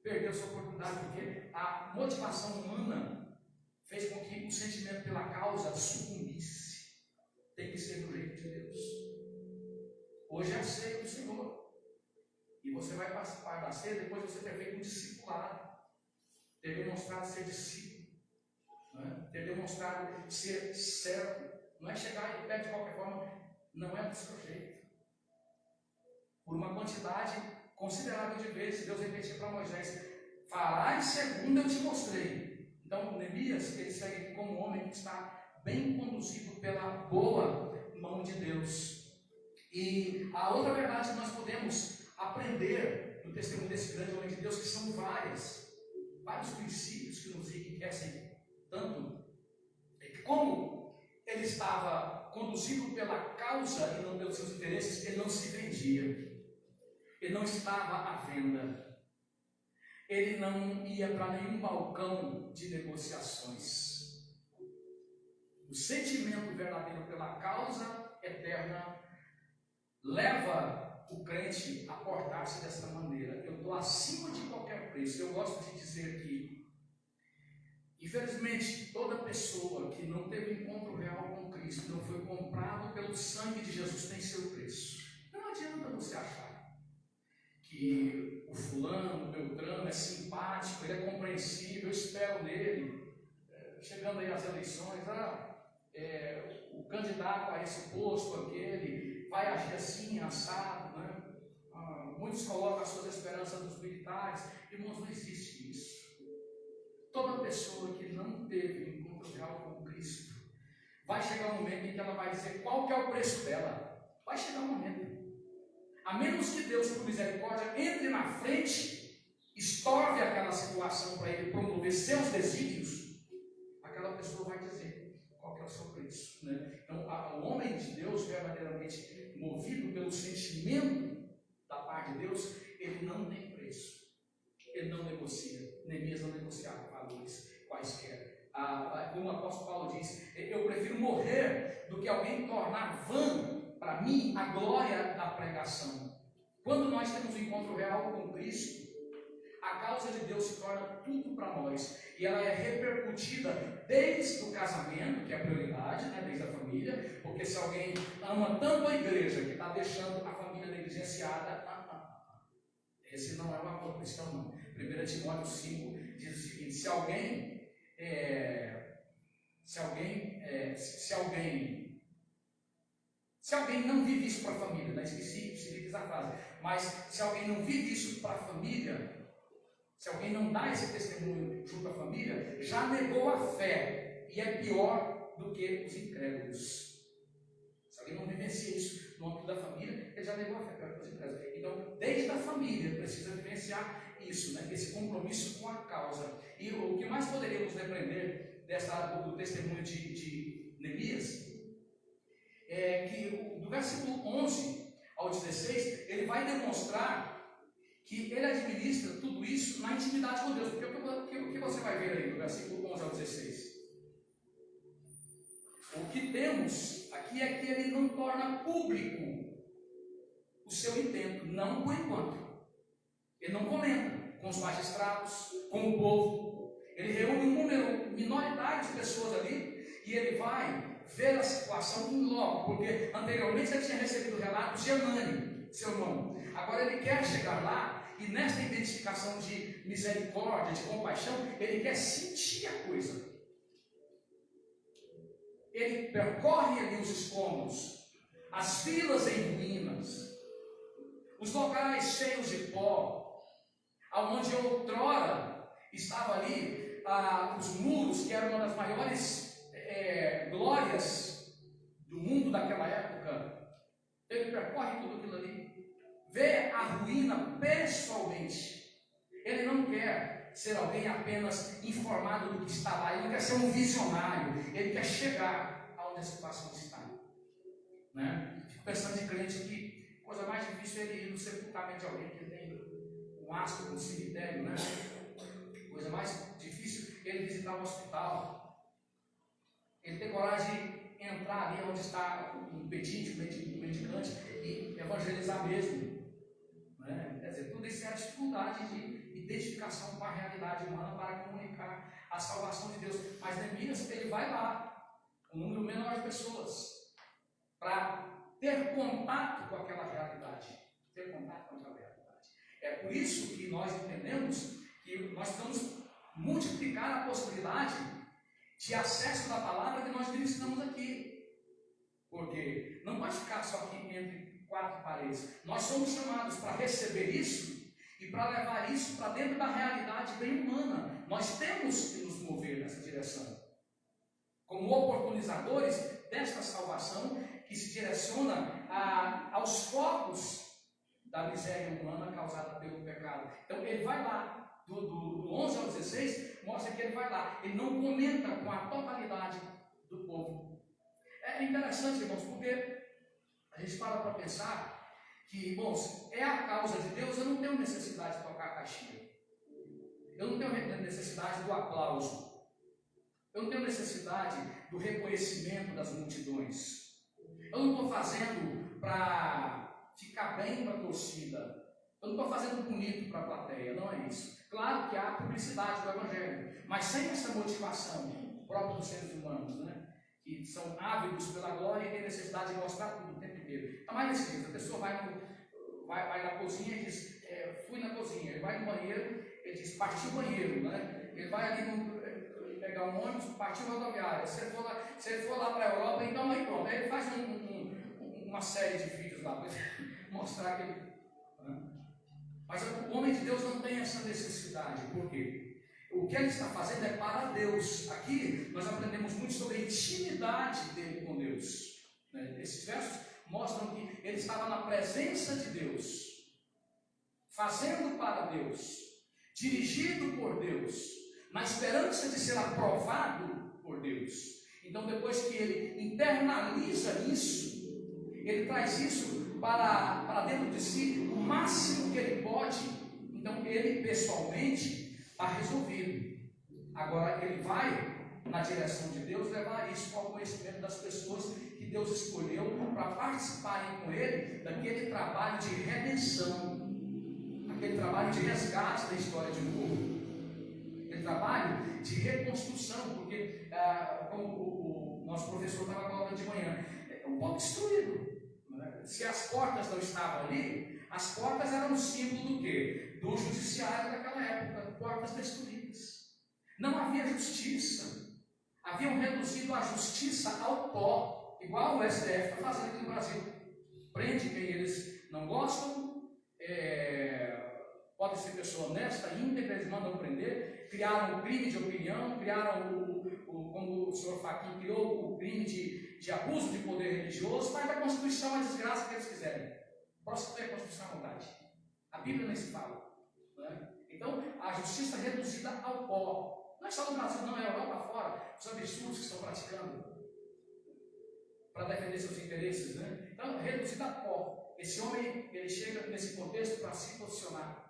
perdeu sua oportunidade, porque a motivação humana fez com que o sentimento pela causa sucumbisse. Tem que ser do jeito de Deus. Hoje é a ceia do Senhor, e você vai participar da ceia depois de você ter feito um discipulado, ter demonstrado ser discípulo. ter demonstrado ser servo. Não é chegar e pede de qualquer forma, não é do seu jeito. Por uma quantidade considerável de vezes, Deus repetia para Moisés: farás segundo eu te mostrei. Então, Neemias, ele segue como um homem que está bem conduzido pela boa mão de Deus. E a outra verdade que nós podemos aprender do testemunho desse grande homem de Deus, que são vários princípios que nos enriquecem tanto, é que como ele estava conduzido pela causa e não pelos seus interesses, ele não se vendia. Ele não estava à venda. Ele não ia para nenhum balcão de negociações. O sentimento verdadeiro pela causa eterna leva o crente a portar-se dessa maneira. Eu estou acima de qualquer preço. Eu gosto de dizer que, infelizmente, toda pessoa que não teve encontro real com Cristo, não foi comprado pelo sangue de Jesus, tem seu preço. Não adianta você achar que o fulano, o Beltrano é simpático, ele é compreensível, eu espero nele, chegando aí às eleições, o candidato a esse posto, aquele, vai agir assim, assado, né? Muitos colocam as suas esperanças nos militares. Irmãos, não existe isso. Toda pessoa que não teve encontro real com Cristo, vai chegar um momento em que ela vai dizer qual que é o preço dela. Vai chegar um momento. A menos que Deus, por misericórdia, entre na frente, estorve aquela situação para ele promover seus desígnios, aquela pessoa vai dizer qual que é o seu preço, né? Então, o homem de Deus, verdadeiramente movido pelo sentimento da parte de Deus, ele não tem preço, ele não negocia. Neemias não negociava valores quaisquer. Como o apóstolo Paulo diz, eu prefiro morrer do que alguém tornar vã para mim a glória da pregação. Quando nós temos um encontro real com Cristo, a causa de Deus se torna tudo para nós, e ela é repercutida desde o casamento, que é a prioridade, né, desde a família, porque se alguém ama tanto a igreja que está deixando a família negligenciada, esse não é um amor cristão, não. 1 Timóteo 5 diz o seguinte: se alguém não vive isso para a família, não esqueci essa frase, mas se alguém não vive isso para a família, se alguém não dá esse testemunho junto à família, já negou a fé, e é pior do que os incrédulos. Se alguém não vivencia isso no âmbito da família, ele já negou a fé, pior do que os incrédulos. Então, desde a família, precisa vivenciar isso, né? Esse compromisso com a causa. E o que mais poderíamos aprender do testemunho de Neemias é que do versículo 11 ao 16, ele vai demonstrar que ele administra tudo isso na intimidade com Deus. Porque o que você vai ver aí do versículo 11 ao 16? O que temos aqui é que ele não torna público o seu intento, não por enquanto. Ele não comenta com os magistrados, com o povo. Ele reúne um número minoridade de pessoas ali e ele vai ver a situação em loco, porque anteriormente ele tinha recebido relatos de Anani, seu irmão. Agora ele quer chegar lá e nesta identificação de misericórdia, de compaixão, ele quer sentir a coisa. Ele percorre ali os escombros, as vilas em ruínas, os locais cheios de pó, aonde outrora estava ali os muros, que eram uma das maiores glórias do mundo daquela época. Ele percorre tudo aquilo ali, vê a ruína pessoalmente. Ele não quer ser alguém apenas informado do que está lá, ele não quer ser um visionário, ele quer chegar aonde a situação está, né? Fico pensando em crente que a coisa mais difícil é ele ir no sepultamento de alguém que tem um astro no cemitério, né? Coisa mais difícil é ele visitar o hospital. Ele tem coragem de entrar ali onde está um pedinte, um mendicante, e evangelizar mesmo, né? Quer dizer, tudo isso é a dificuldade de identificação com a realidade humana para comunicar a salvação de Deus. Mas Neemias, ele vai lá, um número menor de pessoas, para ter contato com aquela realidade. Ter contato com aquela realidade. É por isso que nós entendemos que nós vamos multiplicar a possibilidade de acesso da palavra que nós ministramos aqui. Porque não pode ficar só aqui entre quatro paredes. Nós somos chamados para receber isso e para levar isso para dentro da realidade bem humana. Nós temos que nos mover nessa direção, como oportunizadores desta salvação que se direciona aos focos da miséria humana causada pelo pecado. Então ele vai lá, do 11 ao 16, mostra que ele vai lá. Ele não comenta com a totalidade do povo. É interessante, irmãos, porque a gente para pensar que, irmãos, é a causa de Deus. Eu não tenho necessidade de tocar a caixinha. Eu não tenho necessidade do aplauso. Eu não tenho necessidade do reconhecimento das multidões. Eu não estou fazendo para ficar bem para a torcida. Eu não estou fazendo bonito para a plateia. Não é isso. Claro que há publicidade do Evangelho, mas sem essa motivação própria dos seres humanos, né? Que são ávidos pela glória e têm necessidade de mostrar tudo o tempo inteiro. Está mais nesse jeito. A pessoa vai na cozinha e diz, fui na cozinha. Ele vai no banheiro, ele diz, partiu o banheiro, né? Ele vai ali pegar um ônibus, partiu rodoviária. Se ele for lá para a Europa, então aí pronto. Aí ele faz uma série de vídeos lá para mostrar que ele... Né? Mas o homem de Deus não tem essa necessidade. Por quê? O que ele está fazendo é para Deus. Aqui nós aprendemos muito sobre a intimidade dele com Deus. Esses versos mostram que ele estava na presença de Deus, fazendo para Deus, dirigido por Deus, na esperança de ser aprovado por Deus. Então, depois que ele internaliza isso, ele traz isso para dentro de si o máximo que ele pode. Então, ele pessoalmente está resolvido. Agora ele vai na direção de Deus levar isso ao conhecimento das pessoas que Deus escolheu para participarem com ele daquele trabalho de redenção, aquele trabalho de resgate da história de um povo, aquele trabalho de reconstrução, porque como o nosso professor estava falando de manhã, é um povo destruído, né? Se as portas não estavam ali, as portas eram um símbolo do quê? Do judiciário daquela época, portas destruídas. Não havia justiça. Haviam reduzido a justiça ao pó, igual o STF está fazendo aqui no Brasil. Prende quem eles não gostam, pode ser pessoa honesta, íntegra, eles mandam prender. Criaram o crime de opinião, criaram como o senhor Fachin criou o crime de abuso de poder religioso, faz da Constituição a desgraça que eles quiserem. Próximo é a Constituição à vontade. A Bíblia nem se fala. Né? Então, a justiça reduzida ao pó. Não é só no Brasil, não, é Europa fora. Os absurdos que estão praticando para defender seus interesses. Né? Então, reduzida a pó. Esse homem, ele chega nesse contexto para se posicionar.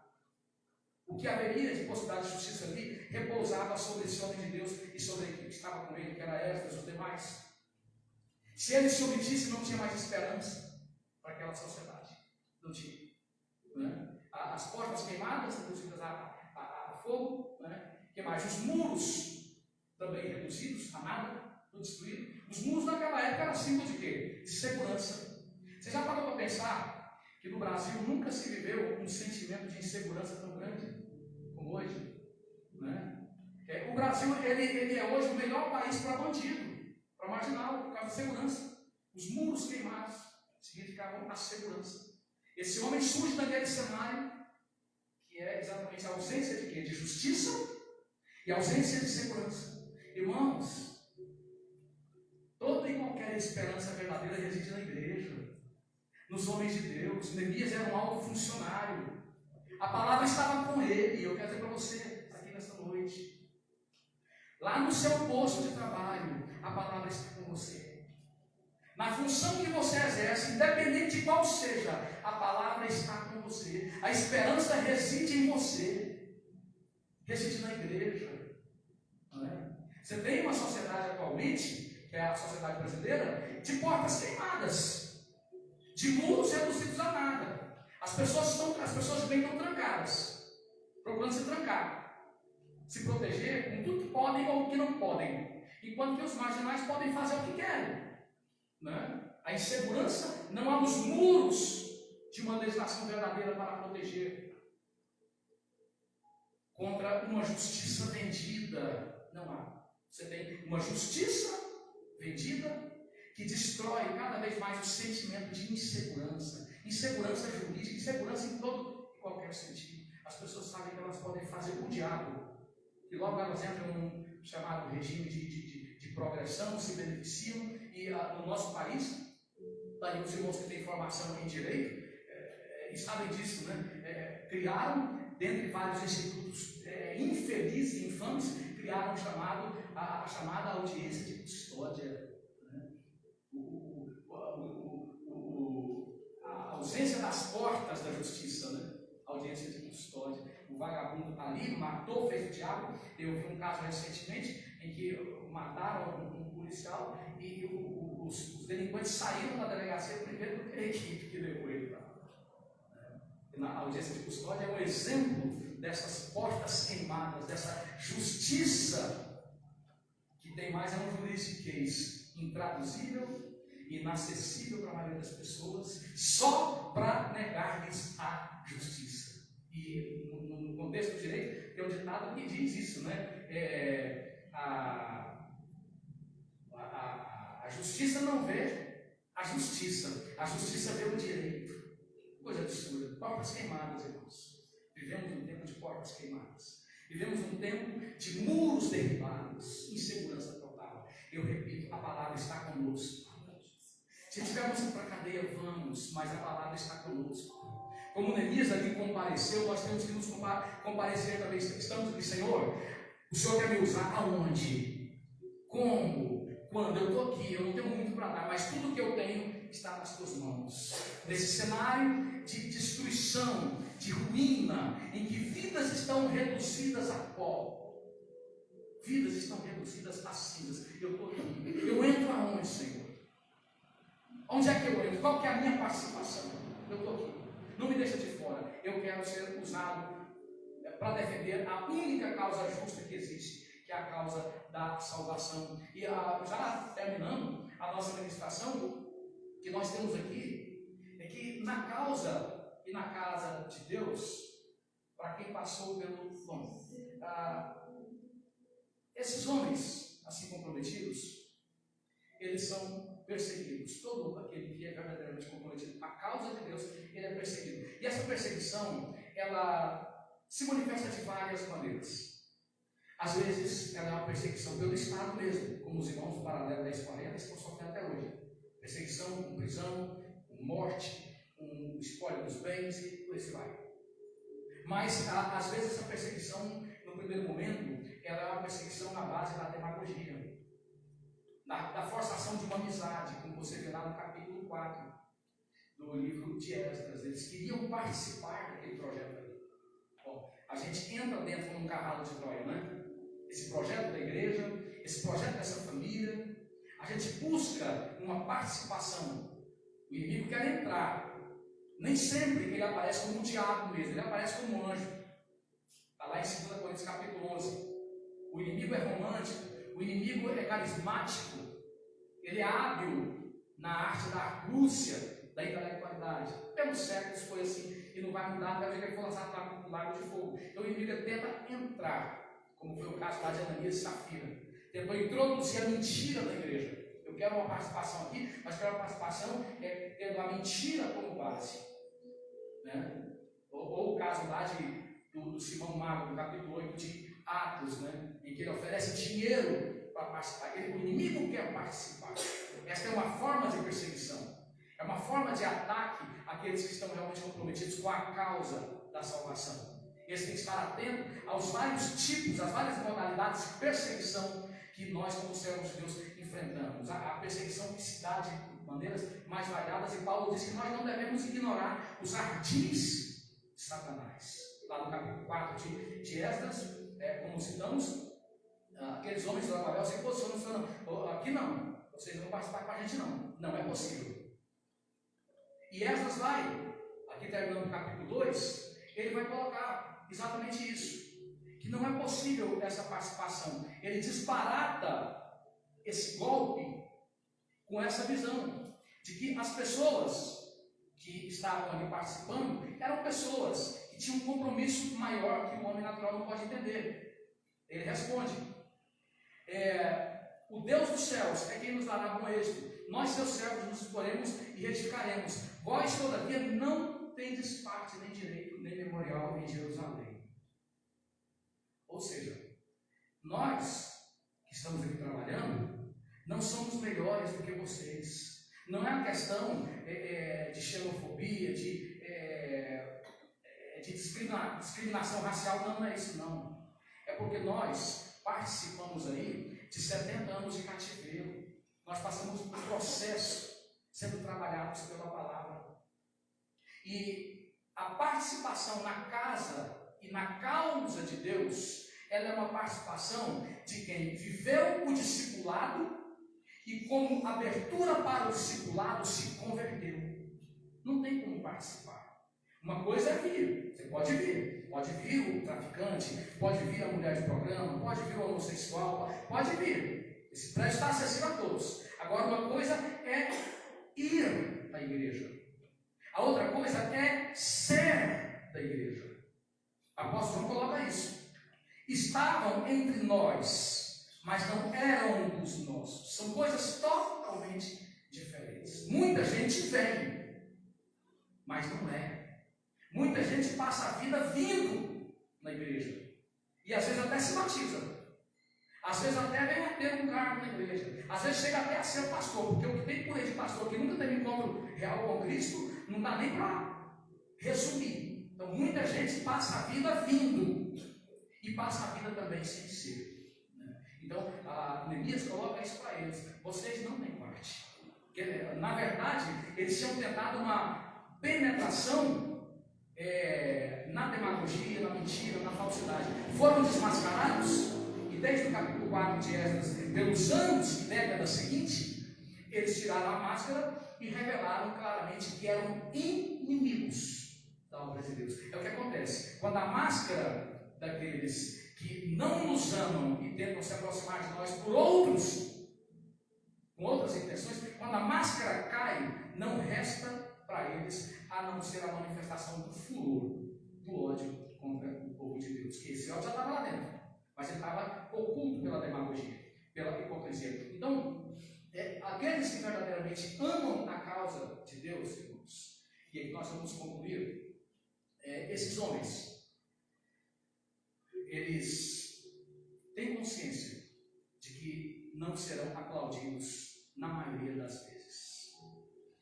O que haveria de possibilidade de justiça ali repousava sobre esse homem de Deus e sobre a equipe que estava com ele, que era Esdras e os demais. Se ele se omitisse, não tinha mais esperança para aquela sociedade. Não tinha. Né? As portas queimadas, reduzidas a fogo, né? Que mais? Os muros também reduzidos a nada, tudo destruído. Os muros naquela época eram símbolo de quê? De segurança. Você já parou para pensar que no Brasil nunca se viveu um sentimento de insegurança tão grande como hoje? Né? O Brasil ele é hoje o melhor país para bandido, para marginal, por causa da segurança. Os muros queimados significavam a segurança. Esse homem surge daquele cenário que é exatamente a ausência de quê? De justiça e ausência de segurança. Irmãos, toda e qualquer esperança verdadeira reside na igreja, nos homens de Deus. Neemias era um alto funcionário. A palavra estava com ele. E eu quero dizer para você, aqui nesta noite, lá no seu posto de trabalho, a palavra está com você. Na função que você exerce, independente de qual seja, a palavra está com você. A esperança reside em você. Reside na igreja. Não é? Você tem uma sociedade atualmente, que é a sociedade brasileira, de portas queimadas, de muros reduzidos a nada. As pessoas bem estão trancadas, procurando se trancar, se proteger com tudo que podem ou que não podem, enquanto que os marginais podem fazer o que querem. Né? A insegurança não há nos muros de uma legislação verdadeira para proteger contra uma justiça vendida. Não há. Você tem uma justiça vendida que destrói cada vez mais o sentimento de insegurança. Insegurança jurídica, insegurança em qualquer sentido. As pessoas sabem que elas podem fazer o diabo. E logo elas entram num chamado regime de progressão, se beneficiam. E no nosso país, daí os irmãos que têm formação em direito, e sabem disso, né? Criaram, dentre vários institutos infelizes e infames, criaram a chamada audiência de custódia. Né? A ausência das portas da justiça, né? Audiência de custódia. O vagabundo está ali, matou, fez o diabo. Eu vi um caso recentemente em que mataram um policial e os delinquentes saíram da delegacia primeiro do que a equipe que levou ele para lá. Na audiência de custódia é um exemplo dessas portas queimadas, dessa justiça que tem mais um juridiquês intraduzível, inacessível para a maioria das pessoas, só para negar-lhes a justiça. E no contexto do direito tem um ditado que diz isso, né? A justiça não vê a justiça vê o direito. Coisa absurda. Portas queimadas, irmãos. Vivemos um tempo de portas queimadas. Vivemos um tempo de muros derribados, insegurança total. Eu repito, a palavra está conosco. Se tivermos para a cadeia, vamos, mas a palavra está conosco. Como Neemias ali compareceu, nós temos que nos comparecer também. Estamos aqui, Senhor, o Senhor quer me usar aonde? Como? Quando? Eu estou aqui, eu não tenho muito para dar, mas tudo que eu tenho está nas tuas mãos. Nesse cenário de destruição, de ruína, em que vidas estão reduzidas a pó, vidas estão reduzidas a cinzas, eu estou aqui. Eu entro aonde, Senhor? Onde é que eu entro? Qual que é a minha participação? Eu estou aqui. Não me deixa de fora. Eu quero ser usado para defender a única causa justa que existe, que é a causa da salvação. E já terminando a nossa ministração, que nós temos aqui, é que na causa e na casa de Deus, para quem passou pelo bom, esses homens assim comprometidos, eles são perseguidos. Todo aquele que é verdadeiramente comprometido com a causa de Deus, ele é perseguido. E essa perseguição, ela se manifesta de várias maneiras. Às vezes, ela é uma perseguição pelo Estado mesmo, como os irmãos do Paralelo 1040 estão sofrendo até hoje. Perseguição com prisão, com morte, com espólio dos bens e por aí vai. Mas, às vezes, essa perseguição, no primeiro momento, ela é uma perseguição na base da demagogia, da forçação de uma amizade, como você vê lá no capítulo 4 do livro de Esdras. Eles queriam participar daquele projeto ali. Bom, a gente entra dentro de um cavalo de Troia, né? Esse projeto da igreja, esse projeto dessa família, a gente busca uma participação. O inimigo quer entrar. Nem sempre ele aparece como um diabo mesmo, ele aparece como um anjo. Está lá em 2 Coríntios capítulo 11. O inimigo é romântico, o inimigo é carismático, ele é hábil na arte da argúcia, da intelectualidade. Pelos séculos foi assim, e não vai mudar até o dia que ele for lançado no lago de fogo. Então o inimigo tenta entrar, como foi o caso lá de Ananias e Safira. Tentou introduzir a mentira na igreja. Eu quero uma participação aqui, mas quero uma participação tendo a mentira como base. Né? Ou o caso lá do Simão Mago, no capítulo 8 de Atos, né? Em que ele oferece dinheiro para participar. O inimigo quer participar. Esta é uma forma de perseguição. É uma forma de ataque àqueles que estão realmente comprometidos com a causa da salvação. Eles têm que estar atentos aos vários tipos, às várias modalidades de perseguição que nós, como servos de Deus, enfrentamos. A perseguição que se dá de maneiras mais variadas, e Paulo diz que nós não devemos ignorar os ardis de Satanás. Lá no capítulo 4 de Esdras, como citamos, aqueles homens do Babel se posicionam falando: aqui não, vocês não vão participar com a gente não, não é possível. E Esdras vai, aqui terminando o capítulo 2, ele vai colocar exatamente isso, que não é possível essa participação. Ele disparata esse golpe com essa visão de que as pessoas que estavam ali participando eram pessoas que tinham um compromisso maior que o homem natural não pode entender. Ele responde: O Deus dos céus é quem nos dará bom êxito. Nós, seus servos, nos exporemos e retificaremos. Vós, todavia, não tendes parte, nem direito, nem memorial em Jerusalém. Ou seja, nós que estamos aqui trabalhando, não somos melhores do que vocês. Não é uma questão de xenofobia, de discriminação racial, não é isso não. É porque nós participamos aí de 70 anos de cativeiro. Nós passamos por um processo sendo trabalhados pela palavra. E a participação na casa e na causa de Deus, ela é uma participação de quem viveu o discipulado e, como abertura para o discipulado, se converteu. Não tem como participar. Uma coisa é vir, você pode vir o traficante, pode vir a mulher de programa, pode vir o homossexual, pode vir. Esse prédio está acessível a todos. Agora, uma coisa é ir à igreja. A outra coisa é ser da igreja. O apóstolo João coloca isso. Estavam entre nós, mas não eram um dos nossos. São coisas totalmente diferentes. Muita gente vem, mas não é. Muita gente passa a vida vindo na igreja. E às vezes até se batiza. Às vezes até vem a ter um cargo na igreja. Às vezes chega até a ser pastor. Porque o que tem por aí de pastor que nunca teve encontro real com Cristo, não dá nem para resumir. Então muita gente passa a vida vindo. E passa a vida também sem ser. Então, Neemias coloca isso para eles. Vocês não têm parte. Porque, na verdade, eles tinham tentado uma penetração na demagogia, na mentira, na falsidade. Foram desmascarados, e desde o capítulo 4 de Esdras, pelos anos e décadas seguintes, eles tiraram a máscara e revelaram claramente que eram inimigos da obra de Deus. É o que acontece. Quando a máscara daqueles que não nos amam e tentam se aproximar de nós por outros, com outras intenções, quando a máscara cai, não resta para eles a não ser a manifestação do furor, do ódio contra o povo de Deus. Que esse ódio já estava lá dentro, mas ele estava oculto pela demagogia, pela hipocrisia. Então, aqueles que verdadeiramente amam a causa de Deus, irmãos, e aí nós vamos concluir, esses homens, eles têm consciência de que não serão aplaudidos na maioria das vezes.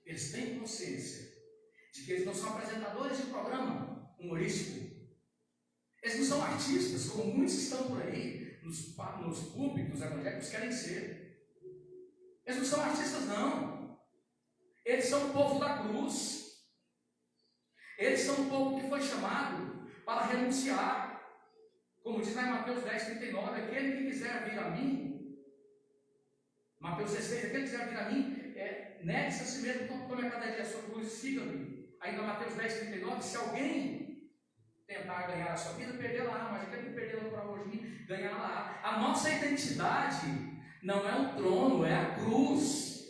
Eles têm consciência de que eles não são apresentadores de programa humorístico. Eles não são artistas, como muitos que estão por aí, nos púlpitos evangélicos querem ser. Eles não são artistas, não. Eles são o povo da cruz. Eles são o povo que foi chamado para renunciar. Como diz lá em Mateus 10:39, aquele que quiser vir a mim, Mateus 16, aquele que quiser vir a mim, negue-se a si mesmo, tome a cada dia a sua cruz e siga-me. Ainda Mateus 10:39, se alguém tentar ganhar a sua vida, perdê-la, mas aquele que perdê-la por amor de mim, ganhá-la. A nossa identidade não é o trono, é a cruz.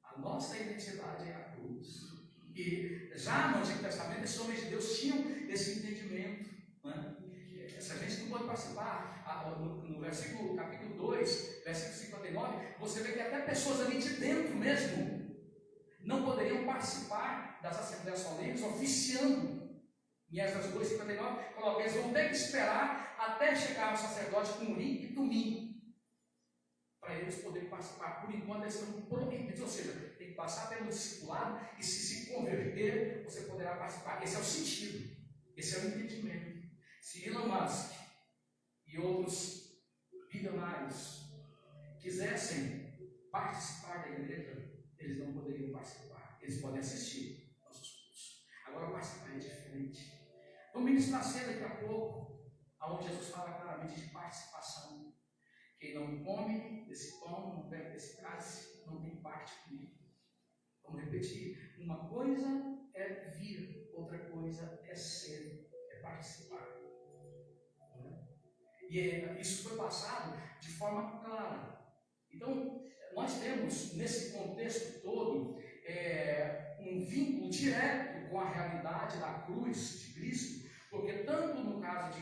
A nossa identidade é a cruz. E já no Antigo Testamento, esses homens de Deus tinham esse entendimento. Né? Essa gente não pode participar. No versículo, capítulo 2, versículo 59, você vê que até pessoas ali de dentro mesmo não poderiam participar das assembleias solenes oficiando. Em Esdras 2:59, coloca, eles vão ter que esperar até chegar o sacerdote com Urim e Tumim para eles poderem participar. Por enquanto eles estão proibidos, ou seja, tem que passar pelo discipulado e se converter, você poderá participar. Esse é o sentido, esse é o entendimento. Se Elon Musk e outros bilionários quisessem participar da igreja, eles não poderiam participar. Eles podem assistir nossos cursos. Agora participar é diferente. Vamos ministrar cedo daqui a pouco, onde Jesus fala claramente de participação. Quem não come desse pão, não bebe desse cálice, não tem parte comigo. Vamos repetir. Uma coisa é vir, outra coisa é ser, é participar. E isso foi passado de forma clara. Então, nós temos nesse contexto todo um vínculo direto com a realidade da cruz de Cristo, porque tanto no caso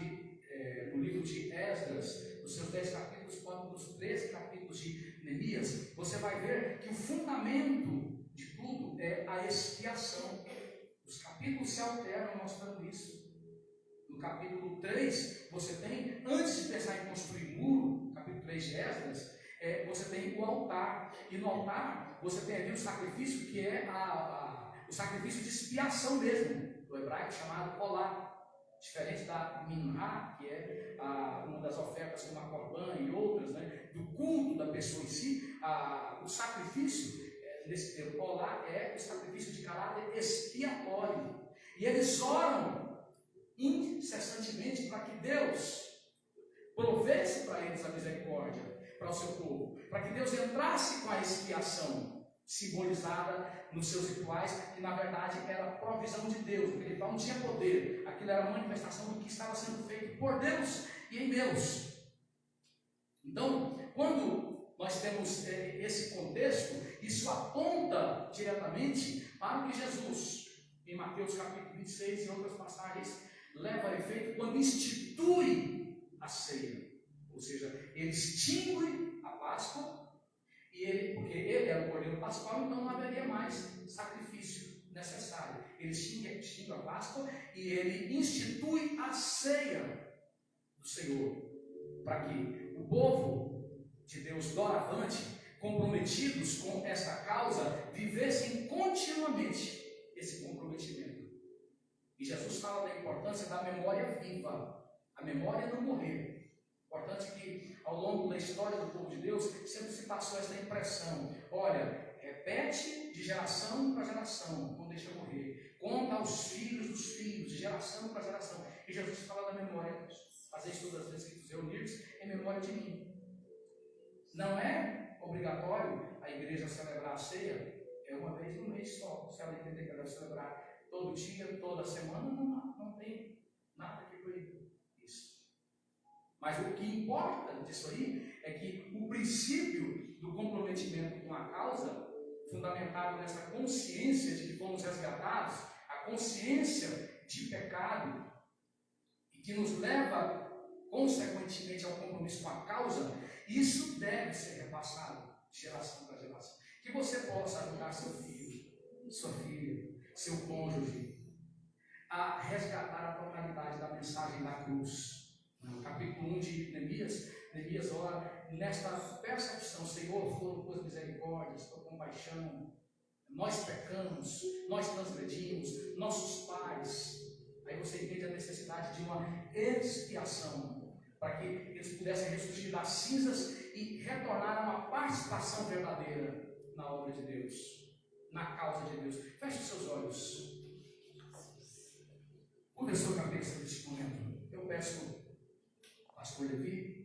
no livro de Esdras, nos seus 10 capítulos, quanto nos 13 capítulos de Neemias, você vai ver que o fundamento de tudo é a expiação. Os capítulos se alternam mostrando isso. No capítulo 3, você tem, antes de pensar em construir muro, capítulo 3 de Esdras, você tem o altar. E no altar, você tem ali o sacrifício que é o sacrifício de expiação mesmo, do hebraico chamado olá. Diferente da minhá, que é uma das ofertas como a corbã e outras, né, do culto da pessoa em si, o sacrifício, nesse termo olá, é o sacrifício de caráter expiatório. E eles oram incessantemente para que Deus provesse para eles a misericórdia, para o seu povo, para que Deus entrasse com a expiação simbolizada nos seus rituais, que na verdade era provisão de Deus. Aquele ritual não tinha poder, aquilo era a manifestação do que estava sendo feito por Deus e em Deus. Então, quando nós temos esse contexto, isso aponta diretamente para o que Jesus, em Mateus capítulo 26 e outras passagens, leva a efeito quando institui a ceia. Ou seja, ele extingue a Páscoa, porque ele era o cordeiro pascual, então não haveria mais sacrifício necessário. Ele extingue a Páscoa e ele institui a ceia do Senhor, para que o povo de Deus doravante, comprometidos com esta causa, vivessem continuamente esse comprometimento. E Jesus fala da importância da memória viva, a memória não morrer. Importante que ao longo da história do povo de Deus sempre se passou essa impressão: olha, repete de geração para geração, não deixa morrer, conta aos filhos dos filhos, de geração para geração. E Jesus fala da memória, fazer isso todas as vezes que vos reunires em memória de mim. Não é obrigatório a igreja celebrar a ceia, é uma vez no mês só. Se ela entender que ela deve celebrar todo dia, toda semana, não tem nada que proíba isso. Mas o que importa disso aí é que o princípio do comprometimento com a causa, fundamentado nessa consciência de que fomos resgatados, a consciência de pecado, e que nos leva consequentemente ao compromisso com a causa, isso deve ser repassado de geração para geração. Que você possa ajudar seu filho, sua filha, seu cônjuge a resgatar a totalidade da mensagem da cruz. No capítulo 1 de Neemias ora nesta percepção: Senhor, foram tuas misericórdias, tua compaixão, nós pecamos, nós transgredimos, nossos pais. Aí você entende a necessidade de uma expiação, para que eles pudessem ressurgir das cinzas e retornar a uma participação verdadeira na obra de Deus, na causa de Deus. Feche os seus olhos. Curva a sua cabeça neste momento. Eu peço, pastor Levi,